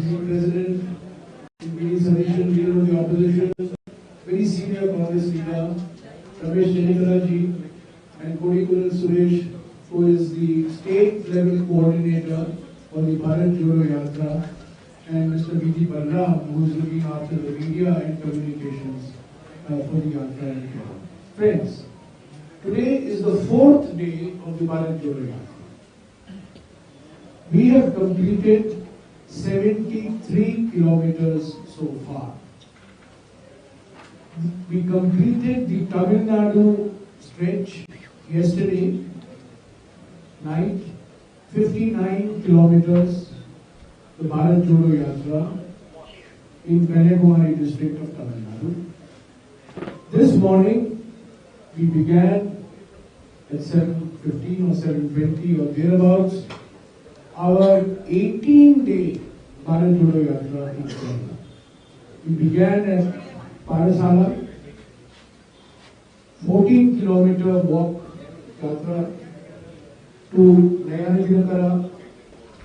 President, Enquiry Solution, leader of the opposition, very senior Congress leader, Ramesh Chenekalaji, and Kodikul Suresh, who is the state level coordinator for the Bharat Jodo Yatra, and Mr. B.T. Balram, who is looking after the media and communications for the Yatra in Kerala. Friends, today is the 4th day of the Bharat Jodo Yatra. We have completed 73 kilometers so far. We completed the Tamil Nadu stretch yesterday night, 59 kilometers, the Bharat Jodo Yatra in Kanyakumari district of Tamil Nadu. This morning we began at 7:15 or 7:20 or thereabouts our 18-day Bharat Jodo Yatra in Kerala. We began at Parasala, 14-kilometer walk yatra to Nayanadinakara,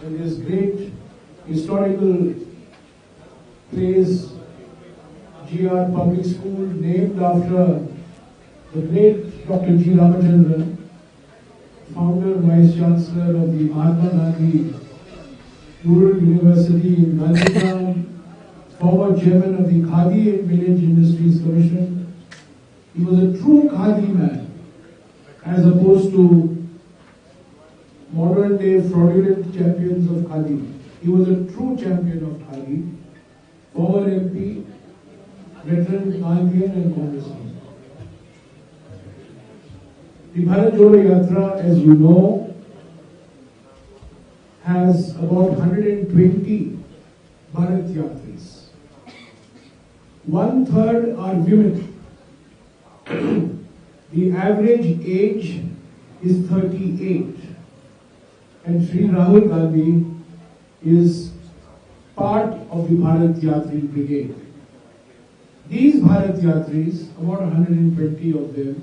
and this great historical place, GR Public School, named after the great Dr. G. Ramachandran, founder, Vice Chancellor of the Mahatma Gandhi Rural University in Gandhidham, former chairman of the Khadi and Village Industries Commission. He was a true Khadi man, as opposed to modern day fraudulent champions of Khadi. He was a true champion of Khadi, former MP, veteran Gandhian and Congressman. The Bharat Jodo Yatra, as you know, has about 120 Bharat Yatris. 1/3 are women. The average age is 38. And Sri Rahul Gandhi is part of the Bharat Yatri brigade. These Bharat Yatris, about 120 of them,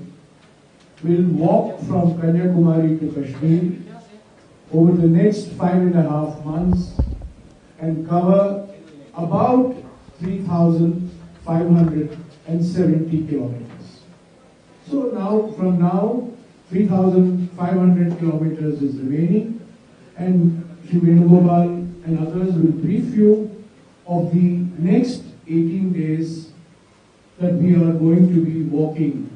will walk from Kanyakumari to Kashmir over the next 5.5 months and cover about 3,570 kilometers. So from now, 3,500 kilometers is remaining, and Shri Venugopal and others will brief you of the next 18 days that we are going to be walking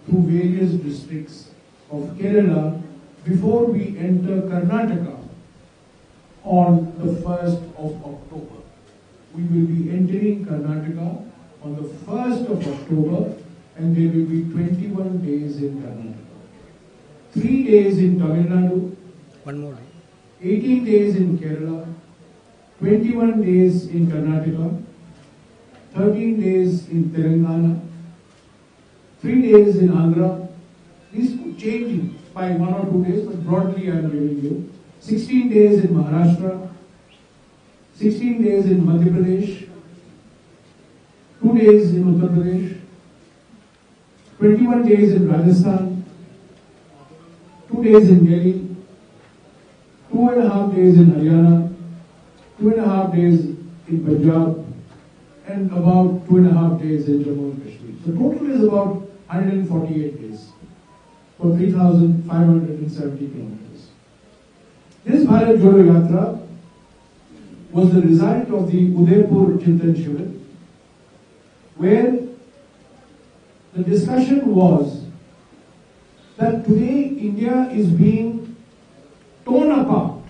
through various districts of Kerala before we enter Karnataka on the 1st of October. We will be entering Karnataka on the 1st of October, and there will be 21 days in Karnataka. 3 days in Tamil Nadu, 18 days in Kerala, 21 days in Karnataka, 13 days in Telangana, 3 days in Andhra. These could change by 1 or 2 days, but broadly I am giving you. 16 days in Maharashtra, 16 days in Madhya Pradesh, 2 days in Uttar Pradesh, 21 days in Rajasthan, 2 days in Delhi, 2.5 days in Haryana, 2.5 days in Punjab, and about 2.5 days in Jammu and Kashmir. So total is about 148 days for 3,570 kilometers. This Bharat Jodo Yatra was the result of the Udaipur Chintan Shivir, where the discussion was that today India is being torn apart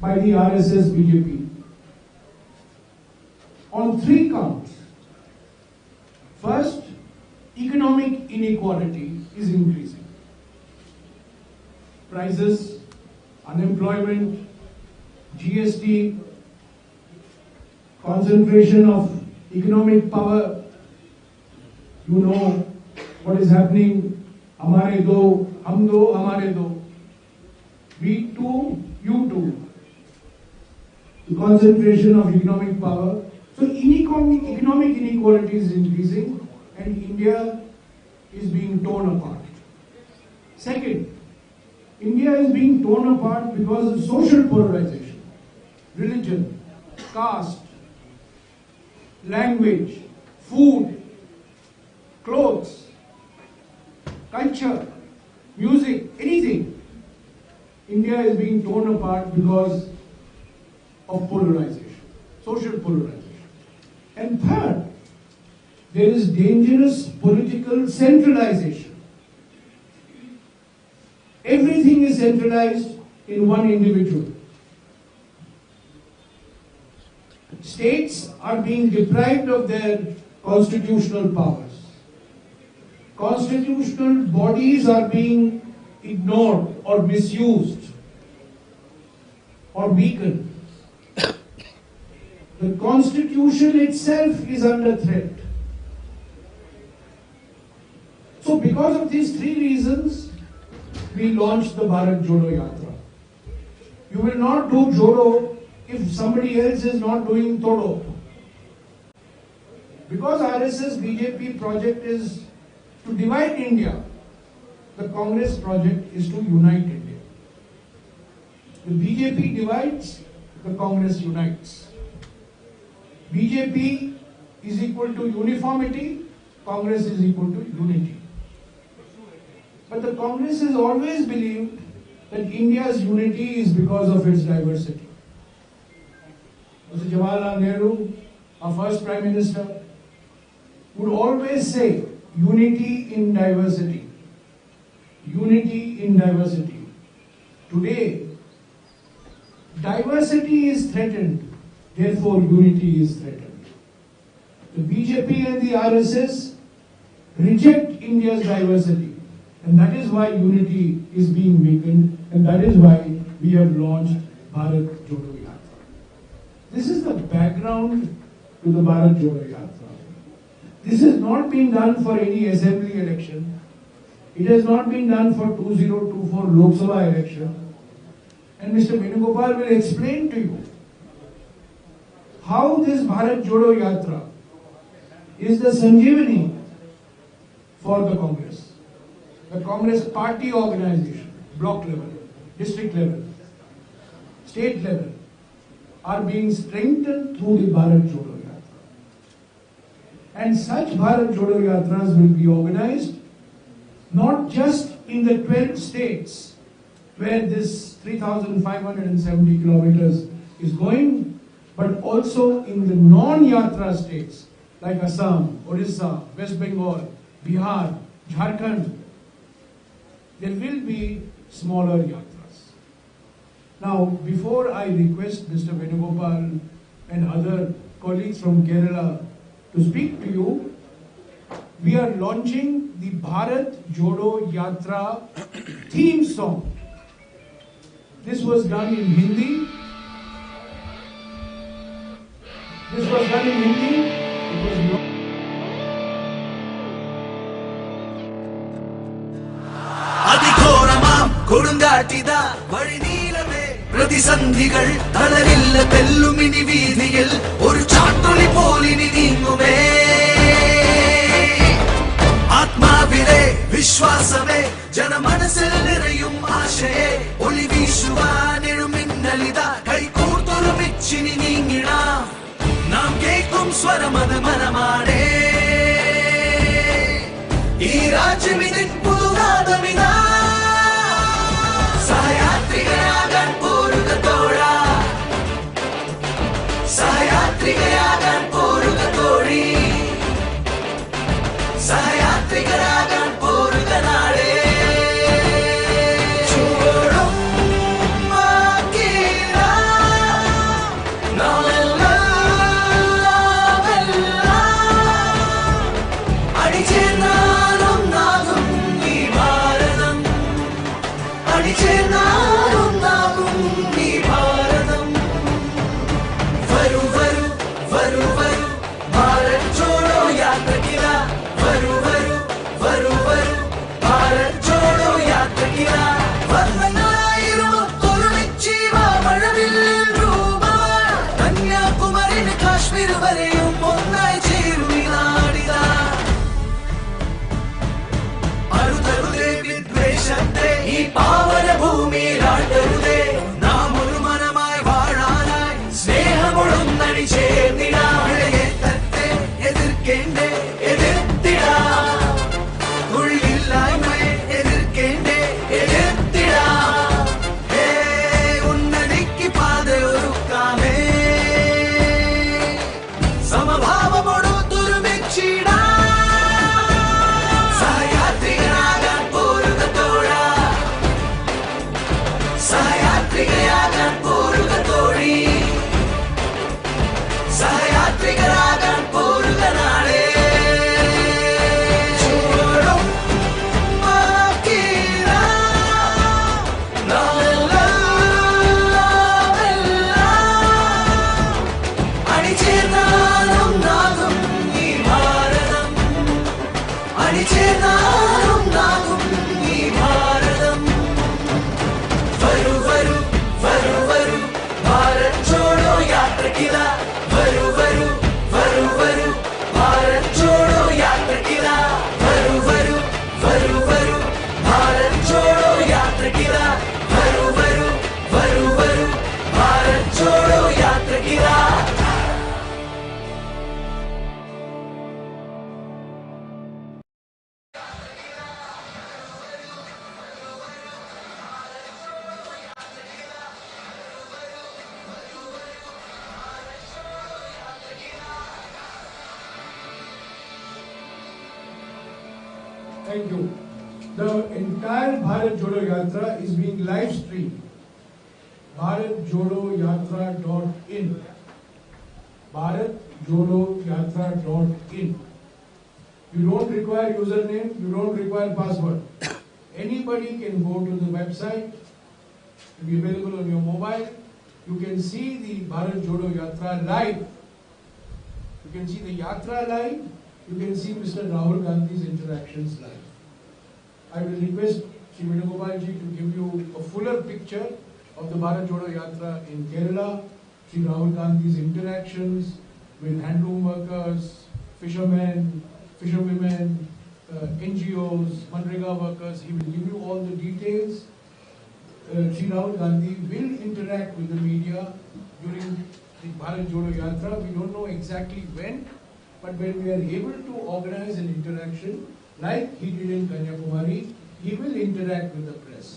by the RSS BJP on 3 counts. First, economic inequality is increasing. Prices, unemployment, GST, concentration of economic power. You know what is happening. Hamare do, hum do, hamare do. We too, you too. The concentration of economic power. So economic inequality is increasing, and India is being torn apart. Second, India is being torn apart because of social polarization, religion, caste, language, food, clothes, culture, music, anything. India is being torn apart because of polarization, social polarization. And third, there is dangerous political centralization. Everything is centralized in one individual. States are being deprived of their constitutional powers. Constitutional bodies are being ignored or misused or weakened. The constitution itself is under threat. So because of these three reasons, we launched the Bharat Jodo Yatra. You will not do Jodo if somebody else is not doing Todo. Because RSS BJP project is to divide India, the Congress project is to unite India. The BJP divides, the Congress unites. BJP is equal to uniformity, Congress is equal to unity. But the Congress has always believed that India's unity is because of its diversity. Mr. Jawaharlal Nehru, our first Prime Minister, would always say, unity in diversity. Unity in diversity. Today, diversity is threatened, therefore unity is threatened. The BJP and the RSS reject India's diversity. And that is why unity is being weakened, and that is why we have launched Bharat Jodo Yatra. This is the background to the Bharat Jodo Yatra. This has not been done for any assembly election. It has not been done for 2024 Lok Sabha election. And Mr. Venugopal will explain to you how this Bharat Jodo Yatra is the Sanjeevani for the Congress. The Congress party organization, block level, district level, state level, are being strengthened through the Bharat Jodo Yatra. And such Bharat Jodo Yatras will be organized not just in the 12 states where this 3,570 kilometers is going, but also in the non-Yatra states like Assam, Odisha, West Bengal, Bihar, Jharkhand. There will be smaller yatras. Now, before I request Mr. Venugopal and other colleagues from Kerala to speak to you, we are launching the Bharat Jodo Yatra theme song. This was done in Hindi. It was not കൊടുങ്കാറ്റിത വഴിനീളമേ പ്രതിസന്ധികൾ തളരില്ല തെല്ലുമിനി വീതിയിൽ ഒരു ചാട്ടുളി പോലിനി നീങ്ങുമേ ആത്മാവിലെ വിശ്വാസമേ ജനമനസ്സിൽ നിറയും ആശയെ ഒളി വീശുവാനെഴുമിന്നലിത കൈകോർത്തൊരുമിച്ചിനി നീങ്ങിടാം നാം കേൾക്കും സ്വരമത് മനമാടേ ഈ രാജ്യമിതിൻ പുതുനാദമിതാ സഹയാത്രികയാകാൻ പോരുക തോഴാ സഹയാത്രികയാകാൻ പോരുക തോഴി സഹയാത്രികരാകാൻ പോരുക നാടേ ചുവടും മാക്കില്ല നാളെല്ലാം അടിച്ചേർന്നാലും നാകും ഈ ഭാരതം അടിച്ചേർന്നാലും നാകും ഈ ഭാരതം വരൂ വരൂ വരൂ വരൂ ഭാരത് ജോഡോ യാത്രക്കില വരൂ വരൂ വരൂ വരൂ ഭാരത് ജോഡോ യാത്രക്കില വർണ്ണങ്ങളായിരുന്നു ഒരുമിച്ച് മഴവിൽ രൂപമായി അണിചേർന്നിടാ തത്തെ എതിർക്കേണ്ടേ എതിർത്തിടാ ഉള്ളില്ലായ്മയെ എതിർക്കേണ്ടേ എതിർത്തിടാ ഉന്നതിക്ക് പാത ഒരുക്കാമേ സമഭാവമോടു തുരുമിച്ചിടാ സഹയാത്രികനാകാൻ പോരുക തോഴാ സഹയാത്രികയാകാൻ പോരുക തോഴി സഹയാത്രികരാകാൻ പോരുക നാളെ ചൂടും മാക്കീര അണിചേർന്നാലും നാകും ഈ ഭാരതം അണിചേർന്നാലും നാകും ഈ ഭാരതം വരൂ വരൂ വരൂ വരൂ ഭാരത് ചോടോ യാത്രക്കില വരൂ വരൂ വരൂ വരൂ ഭാരത് ചോടോ യാത്രക്കില വരൂ വരൂ വരൂ വരൂ ഭാരത് ചോടോ യാത്രക്കില വരൂ വരൂ വരൂ വരൂ Bharat ചോടോ യാത്രക്കില Thank you. The entire Bharat Jodo Yatra is being live streamed. BharatJodoYatra.in. BharatJodoYatra.in. You don't require username, you don't require password. Anybody can go to the website, it will be available on your mobile. You can see the Bharat Jodo Yatra live. You can see the Yatra live. You can see Mr. Rahul Gandhi's interactions live. I will request Sri Venugopalji to give you a fuller picture of the Bharat Jodo Yatra in Kerala, Sri Rahul Gandhi's interactions with handloom workers, fishermen, fisherwomen, NGOs, Manrega workers. He will give you all the details. Sri Rahul Gandhi will interact with the media during the Bharat Jodo Yatra. We don't know exactly when, but when we are able to organize an interaction, like he did in Kanyakumari, he will interact with the press.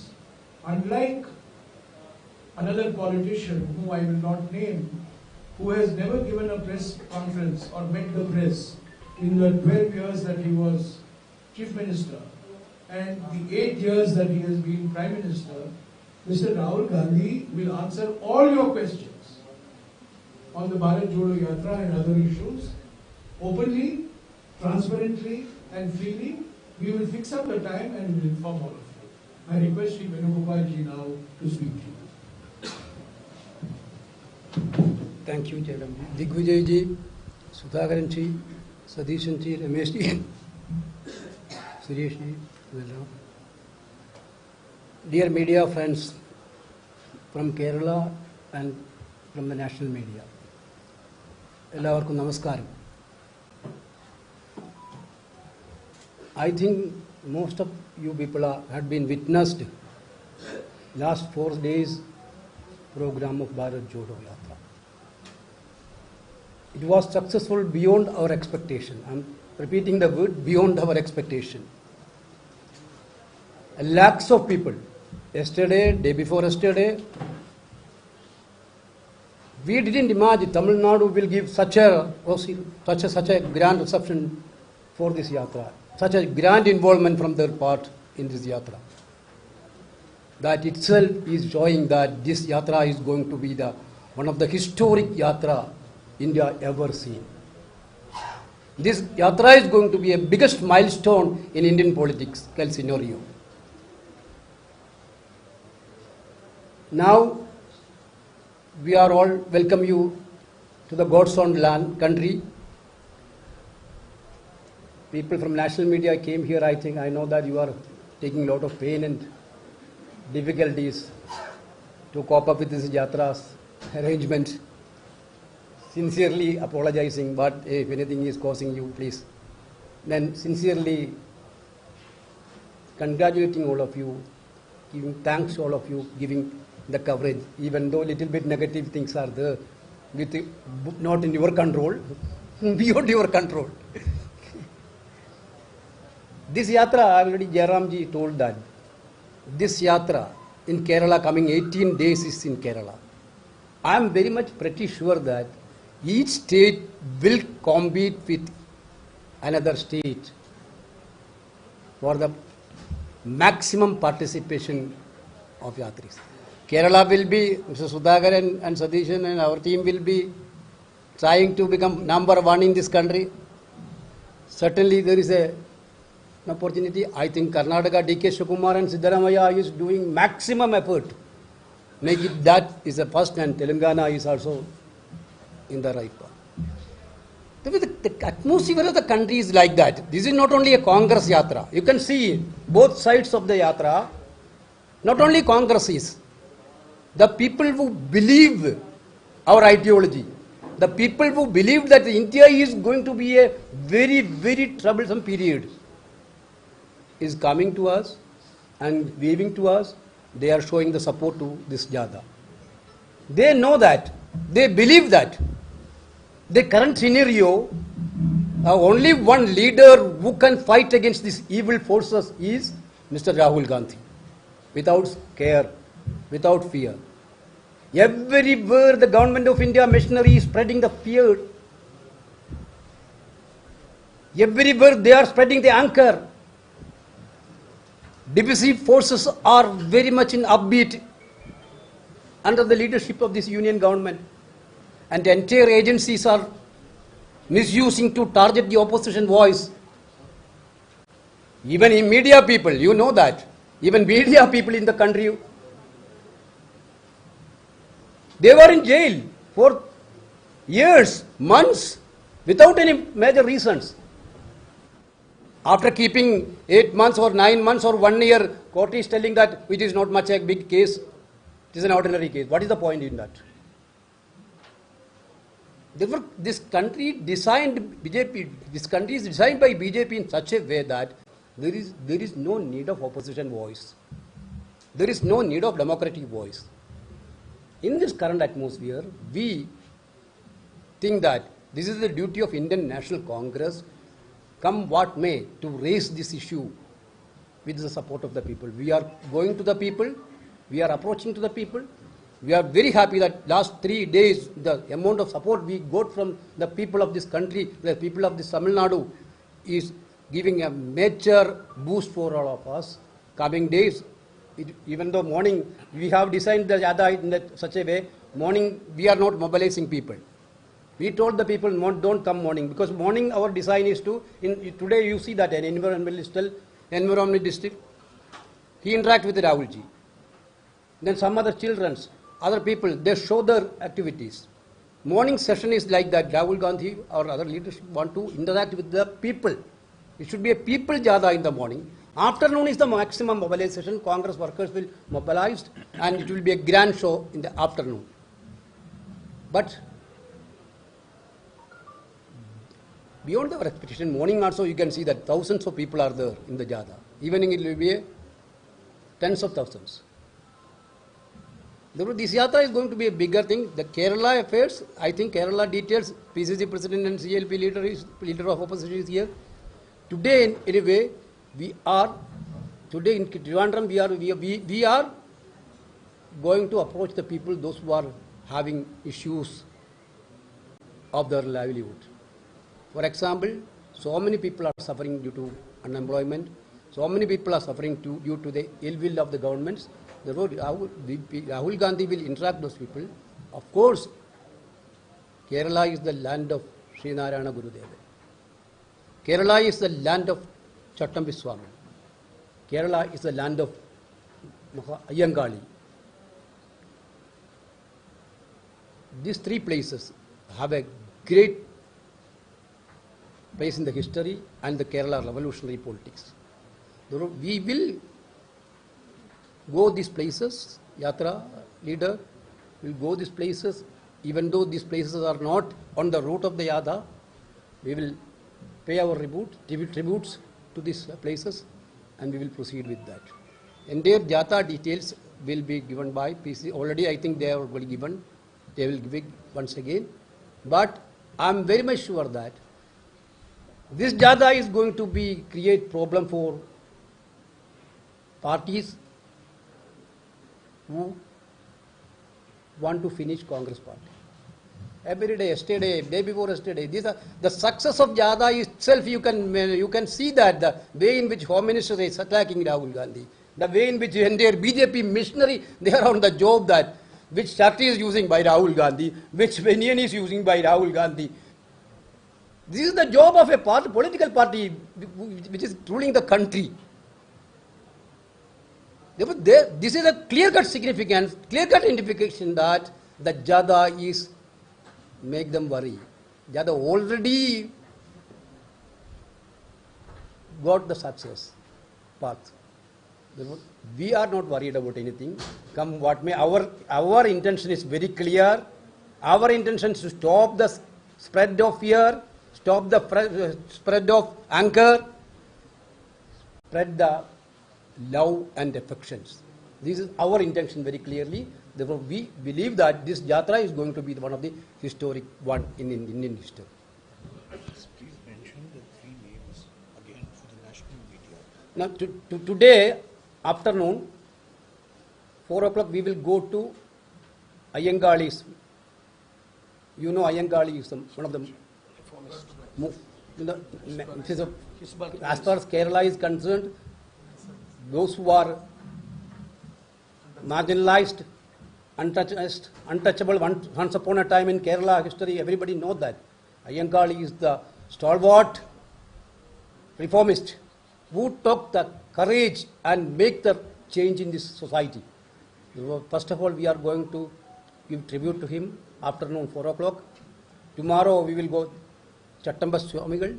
Unlike another politician, whom I will not name, who has never given a press conference or met the press in the 12 years that he was Chief Minister and the 8 years that he has been Prime Minister, Mr. Rahul Gandhi will answer all your questions on the Bharat Jodo Yatra and other issues openly, transparently and freely. We will fix up the time and we will inform all of you. I request Sri Venugopalji now to speak to you. Thank you, Jairam. Digvijay ji, Sudhakaran ji, Sadishan ji, Ramesh ji, Suresh ji, welcome. Dear media friends from Kerala and from the national media, എല്ലാവർക്കും നമസ്കാരം. I think most of you people had been witnessed last 4 days program of Bharat Jodo Yatra. It was successful beyond our expectation. I'm repeating the word beyond our expectation. Lakhs of people, yesterday, day before yesterday, we didn't imagine Tamil Nadu will give such a grand reception for this yatra, such a grand involvement from their part in this yatra. That itself is showing that this yatra is going to be one of the historic yatra India ever seen. This yatra is going to be a biggest milestone in Indian political scenario. Now, we are all welcome you to the God's own land, country. People from national media came here. I know that you are taking a lot of pain and difficulties to cope up with this yatra's arrangement. Sincerely apologizing, but if anything is causing you, please. Then sincerely congratulating all of you, giving thanks to all of you, giving the coverage, even though little bit negative things are there. with not in your control, beyond your control. This yatra, already Jairamji told that this yatra in Kerala coming 18 days is in Kerala. I am very much pretty sure that each state will compete with another state for the maximum participation of yatris. Kerala will be, Mr. Sudhakar and Sadishan and our team will be trying to become number one in this country. Certainly there is an opportunity. I think Karnataka, D.K. Shivakumar and Siddaramaiah is doing maximum effort. Make it that is the first, and Telangana is also in the right path. The atmosphere of the country is like that. This is not only a Congress yatra. You can see both sides of the yatra. Not only Congress is. The people who believe our ideology, the people who believe that India is going to be a very, very troublesome period, is coming to us and waving to us. They are showing the support to this Jada. They know that. They believe that. The current scenario, only one leader who can fight against these evil forces is Mr. Rahul Gandhi. Without care, without fear. Everywhere the government of India machinery is spreading the fear. Everywhere they are spreading the anchor. Divisive forces are very much in upbeat under the leadership of this union government. And the entire agencies are misusing to target the opposition voice. Even in media people, you know that. Even media people in the country, they were in jail for years, months, without any major reasons. After keeping 8 months or 9 months or 1 year, court is telling that it is not much a big case, it is an ordinary case. What is the point in that? Therefore, this country designed BJP, this country is designed by BJP in such a way that there is no need of opposition voice. There is no need of democratic voice. In this current atmosphere, we think that this is the duty of Indian National Congress, come what may, to raise this issue with the support of the people. We are going to the people, we are approaching to the people. We are very happy that last 3 days, the amount of support we got from the people of this country, the people of this Tamil Nadu, is giving a major boost for all of us. Coming days, even though morning, we have designed the Yada in such a way, morning we are not mobilizing people. We told the people, don't come morning, because morning our design is to, today you see that an environmentalist, he interact with Rahulji. Then some other children's, other people, they show their activities. Morning session is like that. Rahul Gandhi or other leaders want to interact with the people. It should be a people jada in the morning. Afternoon is the maximum mobilization. Congress workers will mobilize and it will be a grand show in the afternoon. But beyond our expectation, morning also you can see that thousands of people are there in the jada. Evening it will be tens of thousands. Therefore, this yatra is going to be a bigger thing. The Kerala affairs, I think Kerala details, PCC President and CLP leader of opposition is here. Today, anyway, today in Trivandrum, we are going to approach the people, those who are having issues of their livelihood. For example, so many people are suffering due to unemployment. So many people are suffering due to the ill will of the governments. Therefore, Rahul Gandhi will interact those people. Of course, Kerala is the land of Sri Narayana Gurudeva. Kerala is the land of Chattambi Swami. Kerala is the land of Ayyangali. These three places have a great place in the history and the Kerala revolutionary politics. Therefore, we will go these places, Yatra leader will go these places, even though these places are not on the route of the Yada, we will pay our tributes to these places and we will proceed with that. And their Jata details will be given by PC. Already I think they are already given. they will give it once again. But I am very much sure that this Jada is going to create problem for parties who want to finish Congress party. Every day, yesterday, day before yesterday, the success of Jada itself. You can see that the way in which Home Minister is attacking Rahul Gandhi, the way in which entire BJP missionary, they are on the job that which shirt is using by Rahul Gandhi, which banian is using by Rahul Gandhi. This is the job of a political party which is ruling the country. Therefore, this is a clear-cut significance, clear-cut indication that the Jada is make them worry. Jada already got the success path. Therefore, we are not worried about anything. Come what may, our intention is very clear. Our intention is to stop the spread of fear, stop the spread of anger, spread the love and affections. This is our intention very clearly. Therefore, we believe that this Yatra is going to be one of the historic one in Indian history. Please mention the three names again for the national media. Now, today afternoon, 4 o'clock, we will go to Iyengar's. You know, Iyengar is one of the as far as Kerala is concerned, those who are marginalized, untouchable. Once upon a time in Kerala history, everybody knows that Iyengar is the stalwart reformist who took the courage and make the change in this society. First of all, we are going to give tribute to him afternoon 4 o'clock. Tomorrow we will go Chattamba Swamigal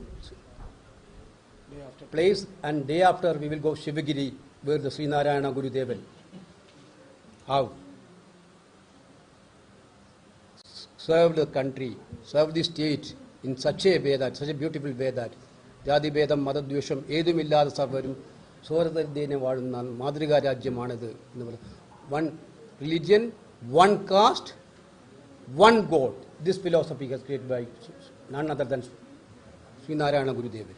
place, and day after we will go Shivagiri, where the Sri Narayana Gurudevan have served the country, served the state in such a way that, such a beautiful way that Jadi Bedam Madadvesham Edumillada Savarum Soradene Vadan Madriga Rajyamanadu. One religion, one caste, one God. This philosophy is created by none other than Sri Narayana Gurudevan.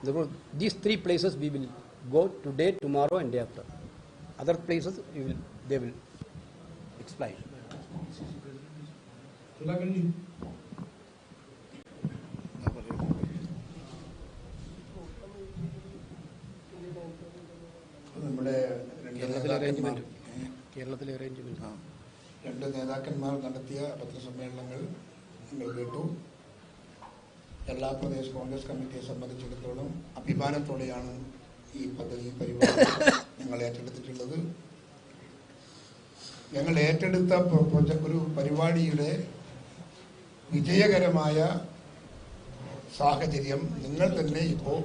Therefore, these three places we will go today, tomorrow and day after. Other places they will explain. കേരളത്തിലെ arrangement രണ്ട് നേതാക്കന്മാർ നടത്തിയ പത്രസമ്മേളനങ്ങൾ നിങ്ങൾ കേട്ടു. കേരള പ്രദേശ് കോൺഗ്രസ് കമ്മിറ്റിയെ സംബന്ധിച്ചിടത്തോളം അഭിമാനത്തോടെയാണ് ഈ പരിപാടി ഞങ്ങൾ ഏറ്റെടുത്തിട്ടുള്ളത്. ഞങ്ങൾ ഏറ്റെടുത്ത ഒരു പരിപാടിയുടെ വിജയകരമായ സാഹചര്യം നിങ്ങൾ തന്നെ ഇപ്പോൾ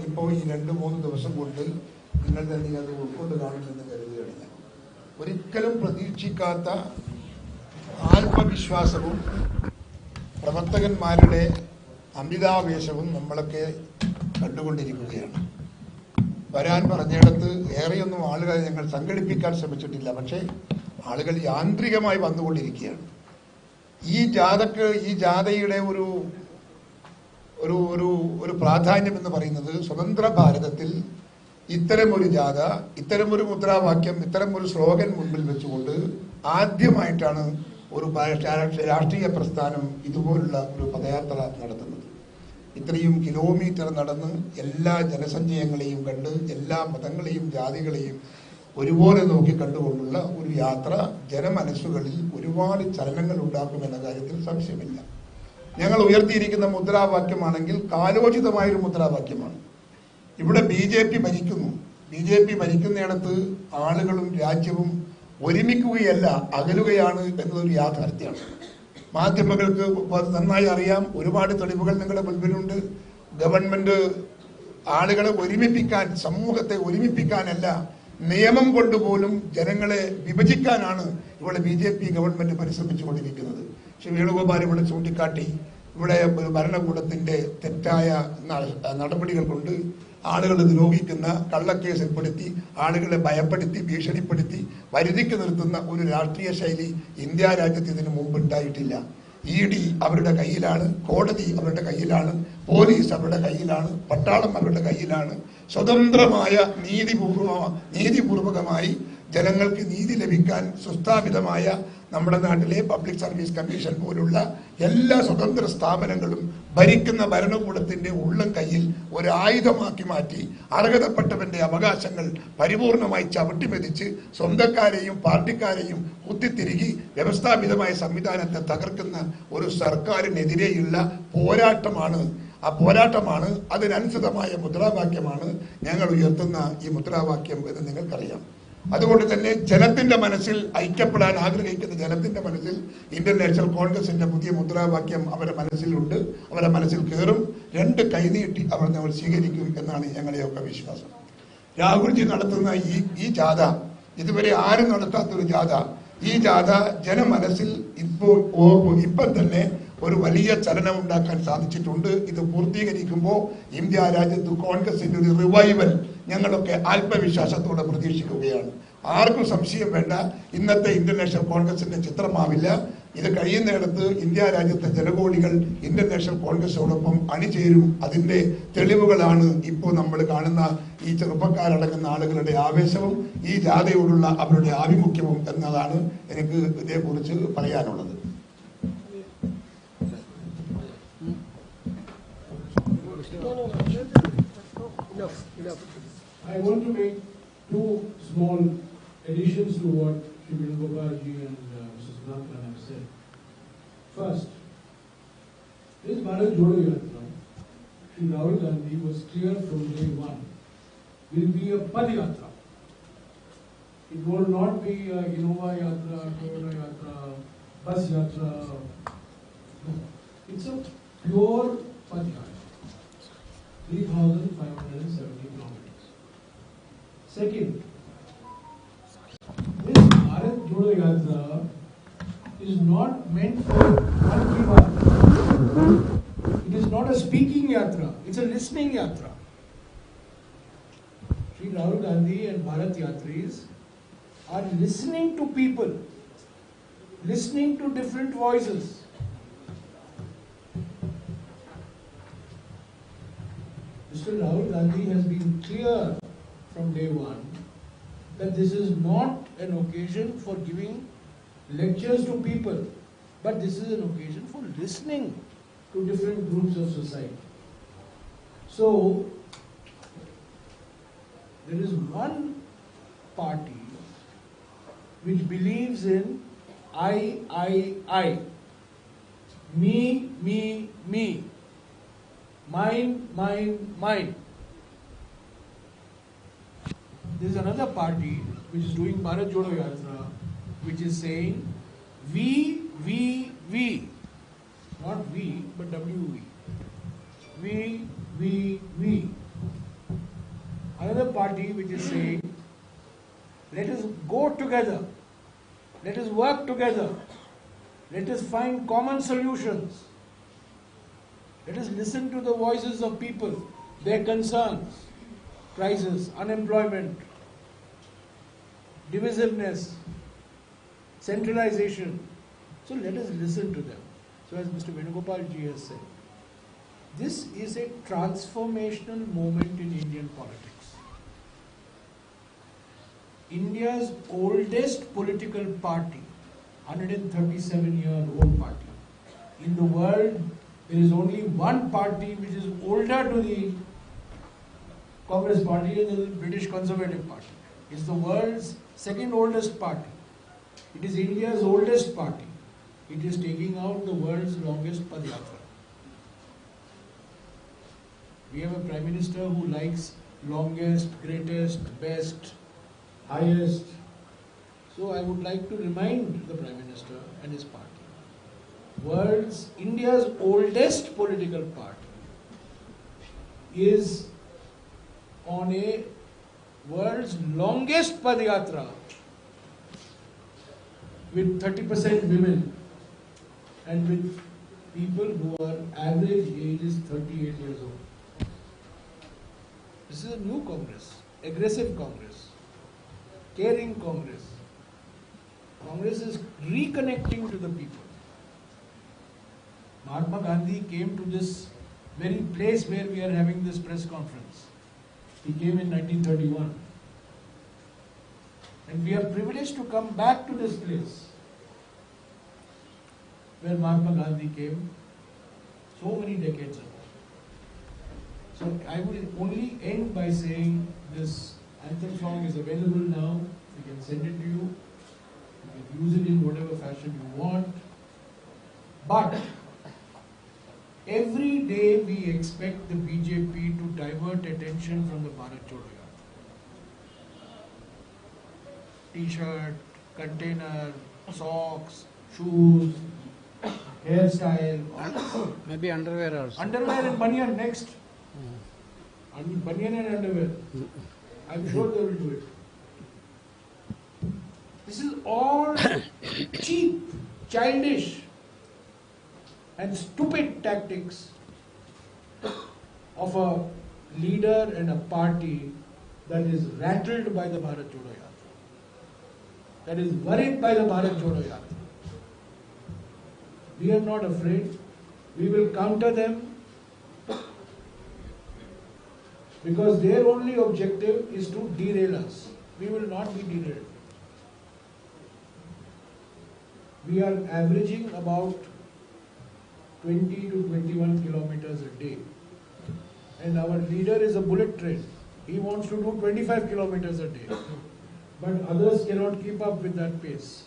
ഈ 2-3 ദിവസം കൊണ്ട് നിങ്ങൾ തന്നെ അത് ഉൾക്കൊണ്ട് കാണുമെന്ന് കരുതുകയാണ് ഞാൻ. ഒരിക്കലും പ്രതീക്ഷിക്കാത്ത ആത്മവിശ്വാസവും പ്രവർത്തകന്മാരുടെ അമിതാവേശവും നമ്മളൊക്കെ കണ്ടുകൊണ്ടിരിക്കുകയാണ്. വരാൻ പറഞ്ഞിടത്ത് ഏറെയൊന്നും ആളുകളെ ഞങ്ങൾ സംഘടിപ്പിക്കാൻ ശ്രമിച്ചിട്ടില്ല. പക്ഷേ ആളുകൾ യാന്ത്രികമായി വന്നുകൊണ്ടിരിക്കുകയാണ്. ഈ ജാഥയുടെ ഒരു പ്രാധാന്യം എന്ന് പറയുന്നത് സ്വതന്ത്ര ഭാരതത്തിൽ ഇത്തരമൊരു ജാഥ, ഇത്തരമൊരു മുദ്രാവാക്യം, ഇത്തരമൊരു സ്ലോഗൻ മുൻപിൽ വെച്ചുകൊണ്ട് ആദ്യമായിട്ടാണ് ഒരു രാഷ്ട്രീയ പ്രസ്ഥാനം ഇതുപോലുള്ള ഒരു പദയാത്ര നടത്തുന്നത്. ഇത്രയും കിലോമീറ്റർ നടന്ന് എല്ലാ ജനസഞ്ചയങ്ങളെയും കണ്ട് എല്ലാ മതങ്ങളെയും ജാതികളെയും ഒരുപോലെ നോക്കി കണ്ടുകൊണ്ടുള്ള ഒരു യാത്ര ജനമനസ്സുകളിൽ ഒരുപാട് ചലനങ്ങൾ ഉണ്ടാക്കുമെന്ന കാര്യത്തിൽ സംശയമില്ല. ഞങ്ങൾ ഉയർത്തിയിരിക്കുന്ന മുദ്രാവാക്യമാണെങ്കിൽ കാലോചിതമായൊരു മുദ്രാവാക്യമാണ്. ഇവിടെ BJP ഭരിക്കുന്നു. BJP ഭരിക്കുന്നിടത്ത് ആളുകളും രാജ്യവും ഒരുമിക്കുകയല്ല, അകലുകയാണ് എന്നതൊരു യാഥാർത്ഥ്യമാണ്. മാധ്യമങ്ങൾക്ക് നന്നായി അറിയാം. ഒരുപാട് തെളിവുകൾ നിങ്ങളുടെ മുൻപിലുണ്ട്. ഗവൺമെന്റ് ആളുകളെ ഒരുമിപ്പിക്കാൻ, സമൂഹത്തെ ഒരുമിപ്പിക്കാനല്ല, നിയമം കൊണ്ടുപോലും ജനങ്ങളെ വിഭജിക്കാനാണ് ഇവിടെ BJP ഗവൺമെന്റ് പരിശ്രമിച്ചുകൊണ്ടിരിക്കുന്നത്. ശ്രീ വേണുഗോപാൽ ഇവിടെ ചൂണ്ടിക്കാട്ടി, ഇവിടെ ഭരണകൂടത്തിന്റെ തെറ്റായ നടപടികൾ കൊണ്ട് ആളുകളെ ദ്രോഹിക്കുന്ന, കള്ളക്കേസിൽപ്പെടുത്തി ആളുകളെ ഭയപ്പെടുത്തി ഭീഷണിപ്പെടുത്തി വരുതിക്ക് നിർത്തുന്ന ഒരു രാഷ്ട്രീയ ശൈലി ഇന്ത്യ രാജ്യത്ത് ഇതിനു മുമ്പ് ഉണ്ടായിട്ടില്ല. ED അവരുടെ കയ്യിലാണ്, കോടതി അവരുടെ കയ്യിലാണ്, പോലീസ് അവരുടെ കയ്യിലാണ്, പട്ടാളം അവരുടെ കയ്യിലാണ്. സ്വതന്ത്രമായ നീതിപൂർവകമായി ജനങ്ങൾക്ക് നീതി ലഭിക്കാൻ സുസ്ഥാപിതമായ നമ്മുടെ നാട്ടിലെ പബ്ലിക് സർവീസ് കമ്മീഷൻ പോലുള്ള എല്ലാ സ്വതന്ത്ര സ്ഥാപനങ്ങളും ഭരിക്കുന്ന ഭരണകൂടത്തിന്റെ ഉള്ളം കയ്യിൽ ഒരു ആയുധമാക്കി മാറ്റി അർഹതപ്പെട്ടവന്റെ അവകാശങ്ങൾ പരിപൂർണമായി ചവിട്ടിമെതിച്ച് സ്വന്തക്കാരെയും പാർട്ടിക്കാരെയും കുത്തിത്തിരുകി വ്യവസ്ഥാപിതമായ സംവിധാനത്തെ തകർക്കുന്ന ഒരു സർക്കാരിനെതിരെയുള്ള പോരാട്ടമാണ്. ആ പോരാട്ടമാണ്, അതിനനുസൃതമായ മുദ്രാവാക്യമാണ് ഞങ്ങൾ ഉയർത്തുന്ന ഈ മുദ്രാവാക്യം എന്ന് നിങ്ങൾക്കറിയാം. അതുകൊണ്ട് തന്നെ ജനത്തിന്റെ മനസ്സിൽ ഐക്യപ്പെടാൻ ആഗ്രഹിക്കുന്ന ജനത്തിന്റെ മനസ്സിൽ ഇന്ത്യൻ നാഷണൽ കോൺഗ്രസിന്റെ പുതിയ മുദ്രാവാക്യം അവരുടെ മനസ്സിലുണ്ട്, അവരുടെ മനസ്സിൽ കയറും. 2 കൈനീട്ടി അവർ നമ്മൾ സ്വീകരിക്കും എന്നാണ് ഞങ്ങളുടെയൊക്കെ വിശ്വാസം. രാഹുൽജി നടത്തുന്ന ഈ ജാഥ ഇതുവരെ ആരും നടത്താത്തൊരു ജാഥ. ഈ ജാഥ ജനമനസ്സിൽ ഇപ്പം തന്നെ ഒരു വലിയ ചലനം ഉണ്ടാക്കാൻ സാധിച്ചിട്ടുണ്ട്. ഇത് പൂർത്തീകരിക്കുമ്പോൾ ഇന്ത്യ രാജ്യത്ത് കോൺഗ്രസിന്റെ ഒരു റിവൈവൽ ഞങ്ങളൊക്കെ ആത്മവിശ്വാസത്തോടെ പ്രതീക്ഷിക്കുകയാണ്. ആർക്കും സംശയം വേണ്ട, ഇന്നത്തെ ഇന്ത്യൻ നാഷണൽ കോൺഗ്രസിന്റെ ചിത്രമാവില്ല. ഇത് കഴിയുന്നിടത്ത് ഇന്ത്യ രാജ്യത്തെ ജനകോടികൾ ഇന്ത്യൻ നാഷണൽ കോൺഗ്രസോടൊപ്പം അണിചേരും. അതിന്റെ തെളിവുകളാണ് ഇപ്പോൾ നമ്മൾ കാണുന്ന ഈ ചെറുപ്പക്കാരടങ്ങുന്ന ആളുകളുടെ ആവേശവും ഈ ജാഥയോടുള്ള അവരുടെ ആഭിമുഖ്യവും എന്നതാണ് എനിക്ക് ഇതേക്കുറിച്ച് പറയാനുള്ളത്. I want to make 2 small additions to what Shri Venugopalji and Mr. Sunathan have said. First, this Bharat Jodo Yatra, Shri Rahul Gandhi was clear from day one, will be a Pad Yatra. It will not be a Innova Yatra, Toyota Yatra, Bus Yatra. No. It's a pure Pad Yatra. 3,570 kilometers. Second, this Bharat Jodo Yatra is not meant for one Kivat. It is not a speaking yatra, it's a listening yatra. Shri Rahul Gandhi and Bharat Yatris are listening to people, listening to different voices. Mr. Rahul Gandhi has been clear from day one that this is not an occasion for giving lectures to people, but this is an occasion for listening to different groups of society. So, there is one party which believes in I, me, mine. There is another party which is doing Bharat Jodo Yatra, which is saying we, not we, but WE. We. Another party which is saying, let us go together, let us work together, let us find common solutions. Let us listen to the voices of people, their concerns, crisis, unemployment, divisiveness, centralization. So let us listen to them. So as Mr. Venugopalji has said, this is a transformational moment in Indian politics. India's oldest political party, 137-year-old party. In the world, there is only one party which is older to the Congress party and the British Conservative Party. It's the world's second oldest party. It is India's oldest party. It is taking out the world's longest Padyatra. We have a Prime Minister who likes longest, greatest, best, highest. So I would like to remind the Prime Minister and his party. India's oldest political party is on a world's longest Padyatra with 30% women and with people who are average age is 38 years old. This is a new Congress, aggressive Congress, caring Congress. Congress is reconnecting to the people. Mahatma Gandhi came to this very place where we are having this press conference. He came in 1931. And we are privileged to come back to this place where Mahatma Gandhi came so many decades ago. So I will only end by saying this anthem song is available now. We can send it to you. You can use it in whatever fashion you want. But every day we expect the BJP to divert attention from the Bharat Jodo Yatra. T-shirt, container, socks, shoes, hairstyle. Maybe underwear also. Underwear and banyan next. Banyan and underwear. I'm sure they will do it. This is all cheap, childish, and stupid tactics of a leader and a party that is rattled by the Bharat Jodo Yatra, that is worried by the Bharat Jodo Yatra. We are not afraid. We will counter them because their only objective is to derail us. We will not be derailed. We are averaging about 20 to 21 kilometers a day. And our leader is a bullet train. He wants to do 25 kilometers a day. But others cannot keep up with that pace.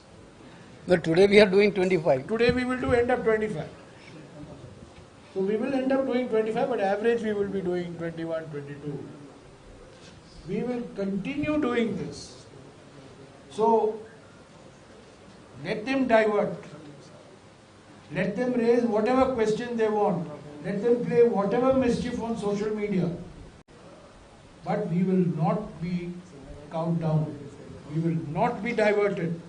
But today we are doing 25. Today we will end up 25. So we will end up doing 25, but average we will be doing 21, 22. We will continue doing this. So let them divert. Let them raise whatever question they want. Let them play whatever mischief on social media. But we will not be cowed down. We will not be diverted.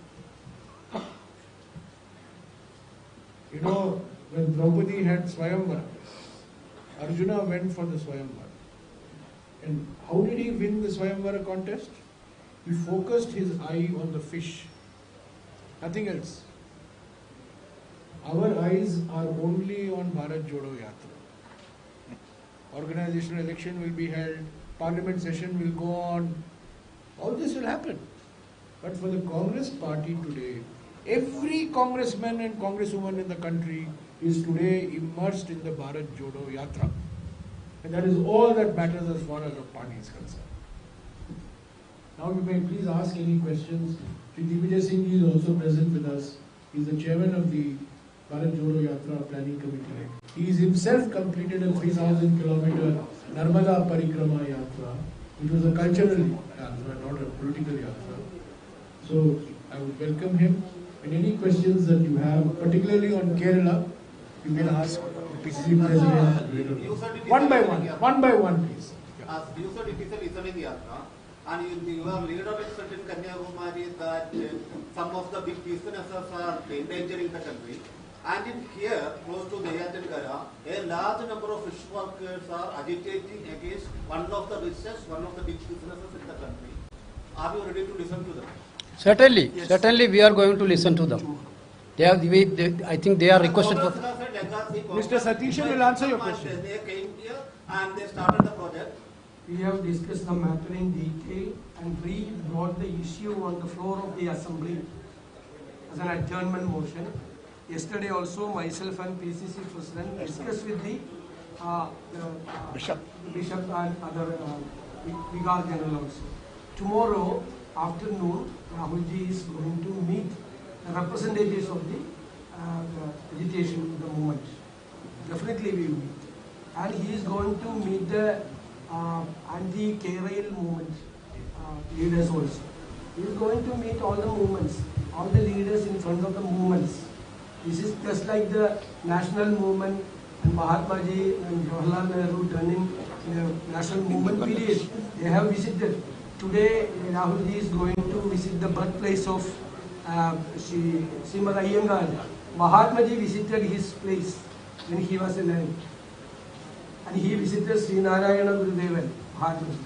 You know, when Draupadi had Swayamvara, Arjuna went for the Swayamvara. And how did he win the Swayamvara contest? He focused his eye on the fish. Nothing else. Our eyes are only on Bharat Jodo Yatra. Organizational election will be held, parliament session will go on. All this will happen. But for the Congress party today, every congressman and congresswoman in the country is today immersed in the Bharat Jodo Yatra. And that is all that matters as far as the party is concerned. Now you may please ask any questions. Shri Divijay Singh is also present with us. He is the chairman of the Bharat Jodo Yatra Planning Committee. He is himself completed a 3,000 kilometer Narmada Parikrama Yatra, which was a cultural yatra, not a political yatra. So I would welcome him. And any questions that you have, particularly on Kerala, you may ask the PCC President. One by one, please. As you said, it is a listening yatra, and you are leader of in Kanyakumari that some of the big businesses are endangering the country. And in here, close to Nayatangara, a large number of fish workers are agitating against one of the big businesses in the country. Are you ready to listen to them? Certainly, yes. Certainly we are going to listen to them. I think they are requested for... Mr. Satishan will answer your question. They came here and they started the project. We have discussed the matter in detail and we brought the issue on the floor of the assembly as an adjournment motion. Yesterday also myself and PCC President discussed with the Bishop and other Vicar General also. Tomorrow afternoon, Rahulji is going to meet the representatives of the agitation, the movement. Definitely we will meet. And he is going to meet the anti-Kerala movement leaders also. He is going to meet all the movements, all the leaders in front of the movements. This is just like the national movement and Mahatma Ji and Jawaharlal Nehru turning the national movement period. They have visited. Today, Rahul Ji is going to visit the birthplace of Srimad Iyengar. Mahatma Ji visited his place when he was alive. And he visited Sri Narayana Gurudevan, Mahatma Ji.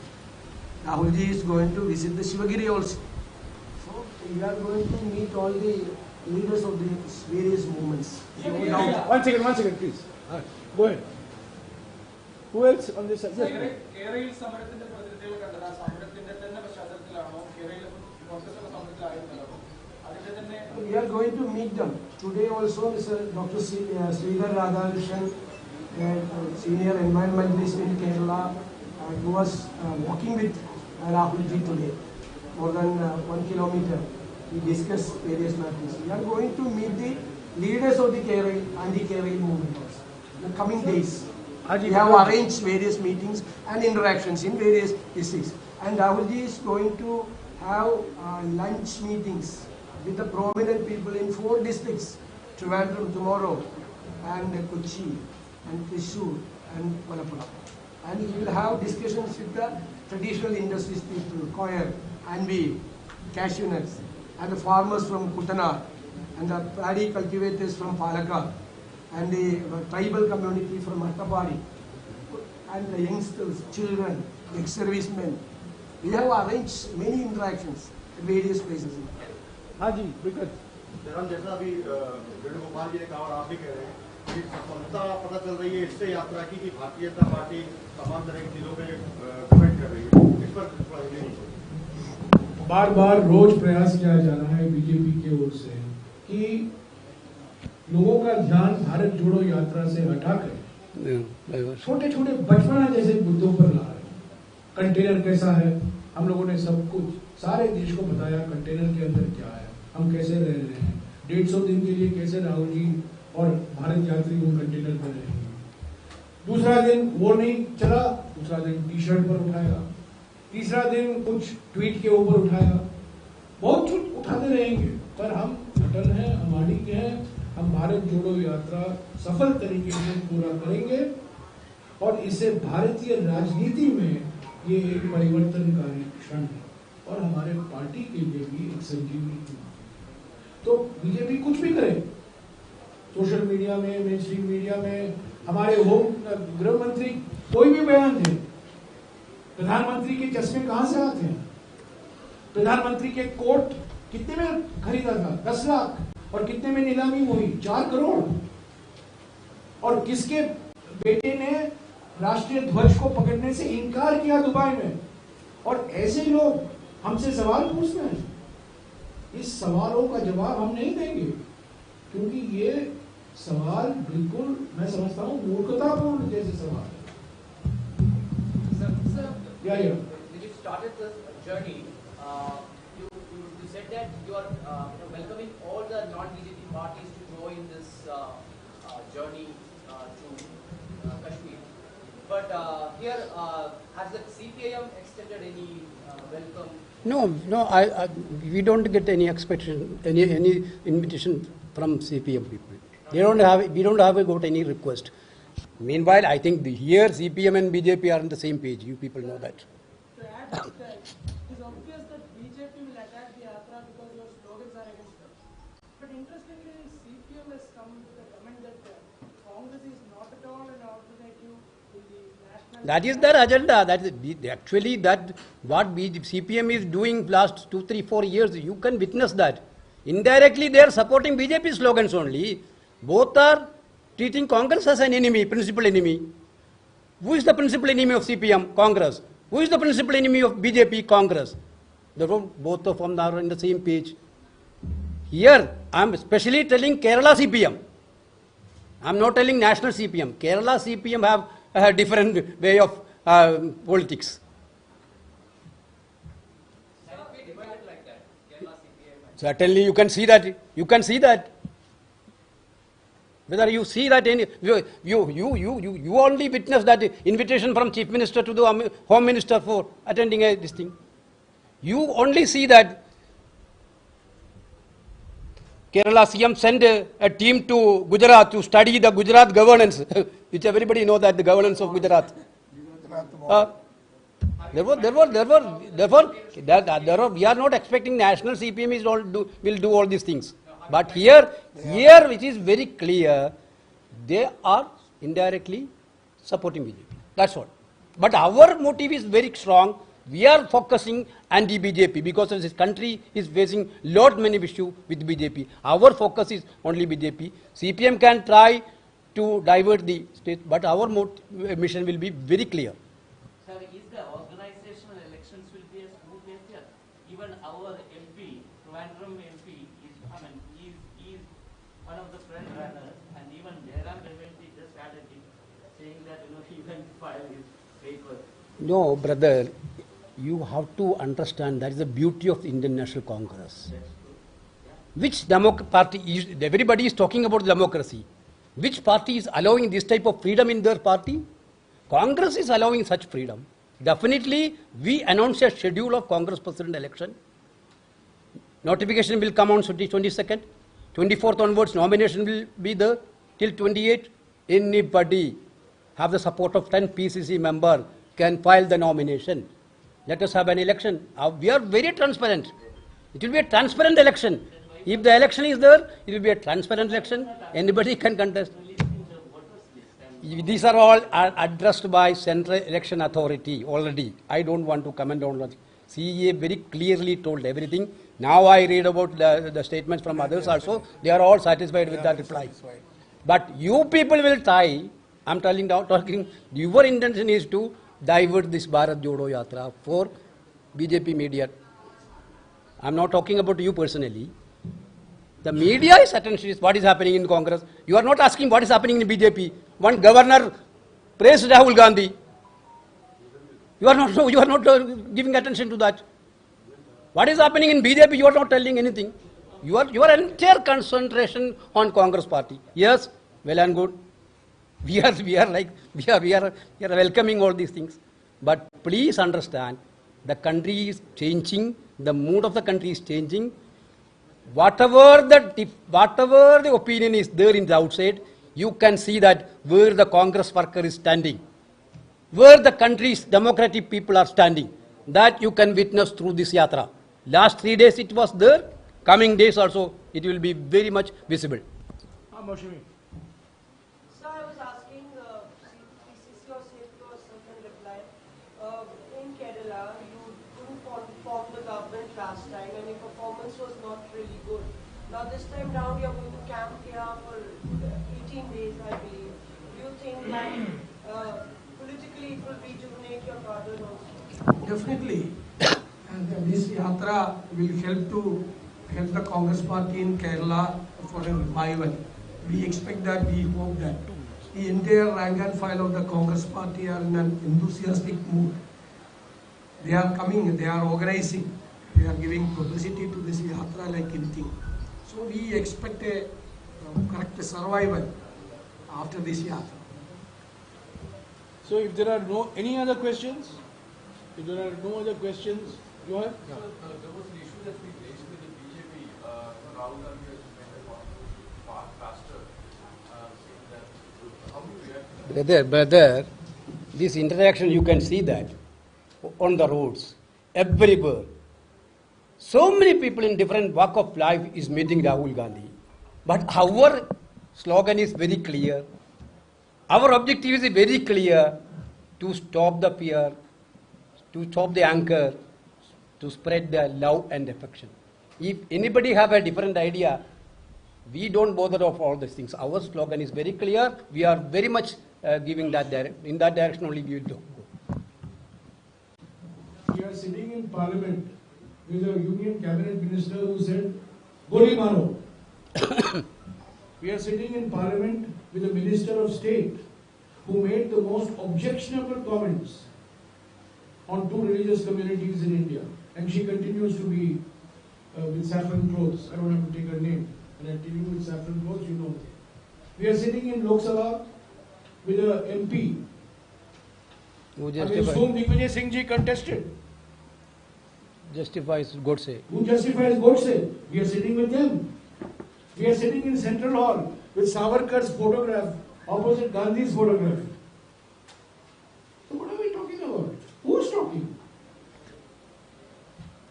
Rahulji is going to visit the Shivagiri also. So we are going to meet all the leaders of the various movements. No doubt. One second, please. Go ahead. Who else on this side? കേരളയിൽ സമരത്തിന്റെ പ്രതിനിധികൾ കണ്ടത് ആ സമരത്തിന്റെ തന്നെ പശ്ചാത്തലത്തിലാണോ കേരളയിൽ കോൺഗ്രസ് സമരത്തിലായിരുന്നല്ലോ അതിന്റെ തന്നെ We are going to meet them. Today also Mr. Dr. Sridhar Radhakrishnan, senior environmentalist in Kerala, who was walking with Rahulji today, more than 1 kilometer. We discussed various matters. We are going to meet the leaders of the Kerala anti-Kerala movement also in the coming days. We have arranged various meetings and interactions in various districts. And Rahulji is going to have lunch meetings with the prominent people in 4 districts, Trivandrum tomorrow, and Kochi, and Thrissur, and Malappuram. And he will have discussions with the traditional industries people, coir, anvi, cashew nuts, and the farmers from Kuttanar, and the paddy cultivators from Palakkad, and the tribal community from Attapadi, and the youngsters, children, ex-servicemen. We have arranged many interactions at various places. Haji, because जैसा अभी वेणुगोपाल जी ने कहा और आप भी कह रहे हैं कि सफलता पता चल रही है इससे यात्रा की कि भारतीय जनता पार्टी तमाम तरह की चीजों पे कमेंट कर रही है इस पर थोड़ा नहीं बार बार रोज प्रयास किया जा रहा है बीजेपी की ओर से कि लोगों का ध्यान भारत जोड़ो यात्रा से हटाकर छोटे छोटे बचपना जैसे मुद्दों पर ला रहे हैं। कंटेनर कैसा है, हम लोगों ने सब कुछ सारे देश को बताया कंटेनर के अंदर क्या है, हम कैसे रह रहे हैं, 150 दिन के लिए कैसे राहुल जी और भारत यात्री उन कंटेनर पर रहेंगे। दूसरा दिन वो नहीं चला, दूसरा दिन टी शर्ट पर उठाया, तीसरा दिन कुछ ट्वीट के ऊपर उठाया, बहुत कुछ उठाते रहेंगे, पर हम अटल हैं, हम अडिग हैं, हम भारत जोड़ो यात्रा सफल तरीके से पूरा करेंगे और इससे भारतीय राजनीति में ये एक परिवर्तनकारी क्षण है और हमारे पार्टी के लिए भी एक संजीवनी। तो बीजेपी कुछ भी करे, सोशल मीडिया में, मेन स्ट्रीम मीडिया में, हमारे होम गृह मंत्री कोई भी बयान दे, प्रधानमंत्री के चश्मे कहां से आते हैं? प्रधानमंत्री के कोट कितने में खरीदा था? 10 लाख। और कितने में नीलामी हुई? 4 करोड़। और किसके बेटे ने राष्ट्रीय ध्वज को पकड़ने से इनकार किया दुबई में? और ऐसे लोग हमसे सवाल पूछते हैं, इस सवालों का जवाब हम नहीं देंगे क्योंकि ये सवाल बिल्कुल मैं समझता हूँ मूर्खतापूर्ण जैसे सवाल है। When you started this journey, you said that you are welcoming all the non-BJP parties to join this journey to Kashmir. But here, has the CPIM extended any welcome? No, we don't get any expectation, any invitation from CPM people. We don't have got any request. Meanwhile, I think here CPM and BJP are on the same page. You people know that. To add to that, it is obvious that BJP will attack the Yatra because your slogans are against them. But interestingly, CPM has come with a comment that Congress is not at all an alternative to the national. That is their agenda. That is actually what CPM is doing last 2, 3, 4 years. You can witness that. Indirectly, they are supporting BJP slogans only. Both are treating Congress as an enemy, principal enemy. Who is the principal enemy of CPM? Congress. Who is the principal enemy of BJP? Congress. Therefore, both of them are on the same page. Here, I am especially telling Kerala CPM. I am not telling national CPM. Kerala CPM have a different way of politics. Certainly, you can see that. You can see that. Whether you see that you only witness that invitation from Chief Minister to the Home Minister for attending this thing. You only see that Kerala CM sent a team to Gujarat to study the Gujarat governance, which everybody know that the governance of Gujarat. Therefore, we are not expecting national CPM will do all these things. But here, which is very clear, they are indirectly supporting BJP. That's all. But our motive is very strong. We are focusing anti-BJP because this country is facing lot many issues with BJP. Our focus is only BJP. CPM can try to divert the state, but our mission will be very clear. Sir, is the organizational elections will be a smooth nature? Even our MP, Trivandrum MP, is one of the front runners, and even Jairam Revanthi just added it, saying that he went to file his papers. No, brother, you have to understand that is the beauty of the Indian National Congress. Which party is, everybody is talking about democracy. Which party is allowing this type of freedom in their party? Congress is allowing such freedom. Definitely, we announce a schedule of Congress President election. Notification will come on 22nd. 24th onwards, nomination will be there. Till 28th, anybody have the support of 10 PCC member can file the nomination. Let us have an election. We are very transparent. It will be a transparent election. If the election is there, it will be a transparent election. Anybody can contest. These are all addressed by Central Election Authority already. I don't want to comment on that. CEA very clearly told everything. Now I read about the statements from others also. They are all satisfied with that reply. But you people will try. I'm talking, your intention is to divert this Bharat Jodo Yatra for BJP media. I'm not talking about you personally. The media is attention is what is happening in Congress. You are not asking what is happening in BJP. One governor praised Rahul Gandhi. You are not giving attention to that. What is happening in BJP? You are not telling anything. Your entire concentration on Congress party. Yes, well and good. We are welcoming all these things. But please understand, the country is changing. The mood of the country is changing. Whatever the opinion is there in the outside, you can see that where the Congress worker is standing, where the country's democratic people are standing, that you can witness through this yatra. Last 3 days it was there, coming days also it will be very much visible. Sir, I was asking PCC or CFP or certain reply. In Kerala, you couldn't form the government last time and your performance was not really good. Now this time round you are going to camp here for 18 days, I believe. Do you think that politically it will rejuvenate your garden also? Definitely. And this yatra will help the Congress party in Kerala for a revival. We expect that, we hope that. The entire rank and file of the Congress party are in an enthusiastic mood. They are coming, they are organizing, they are giving publicity to this yatra like anything. So we expect a correct survival after this yatra. So if there are any other questions? If there are no other questions, go ahead. So there was an issue that we raised with the BJP. Rahul Gandhi has made a far faster, saying that. How do you react to that? Brother, this interaction you can see that on the roads, everywhere. So many people in different walk of life is meeting Rahul Gandhi. But our slogan is very clear. Our objective is very clear, to stop the fear, to stop the anger, to spread the love and affection. If anybody have a different idea, we don't bother of all these things. Our slogan is very clear. We are very much giving that direction. In that direction only we will go. We are sitting in Parliament with a Union Cabinet Minister who said, Goli Maro. We are sitting in Parliament with a Minister of State who made the most objectionable comments on two religious communities in India. And she continues to be with saffron clothes. I don't have to take her name. And I tell you with saffron clothes, you know. We are sitting in Lok Sabha with a MP against whom Digvijay Singh ji contested. Justifies Godse. Who justifies Godse? We are sitting with them. We are sitting in Central Hall with Savarkar's photograph opposite Gandhi's photograph. So what are we talking about? Who's talking?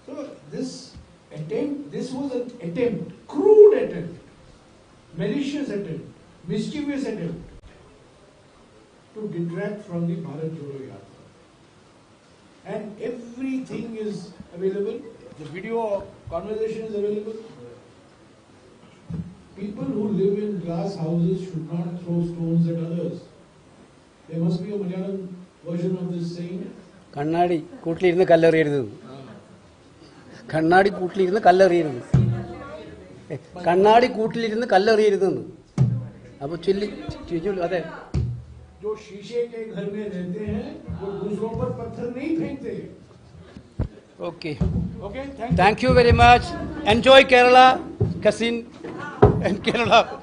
So this was an attempt, crude attempt, malicious attempt, mischievous attempt to detract from the Bharat Jodo Yatra. and everything is available. The video conversation is available. People who live in glass houses should not throw stones at others. There must be a Malayalam version of this saying. കണ്ണാടി കൂട്ടിലിരുന്ന് കല്ലെറിയരുത്. കണ്ണാടി കൂട്ടിലിരുന്ന് കല്ലെറിയരുത്. കണ്ണാടി കൂട്ടിലിരുന്ന് കല്ലെറിയരുതെന്ന്. അപ്പോൾ അതെ. जो शीशे के घर में रहते हैं वो दूसरों पर पत्थर नहीं फेंकते. Okay. Okay, Thank you very much. Enjoy Kerala, Kassin and Kerala.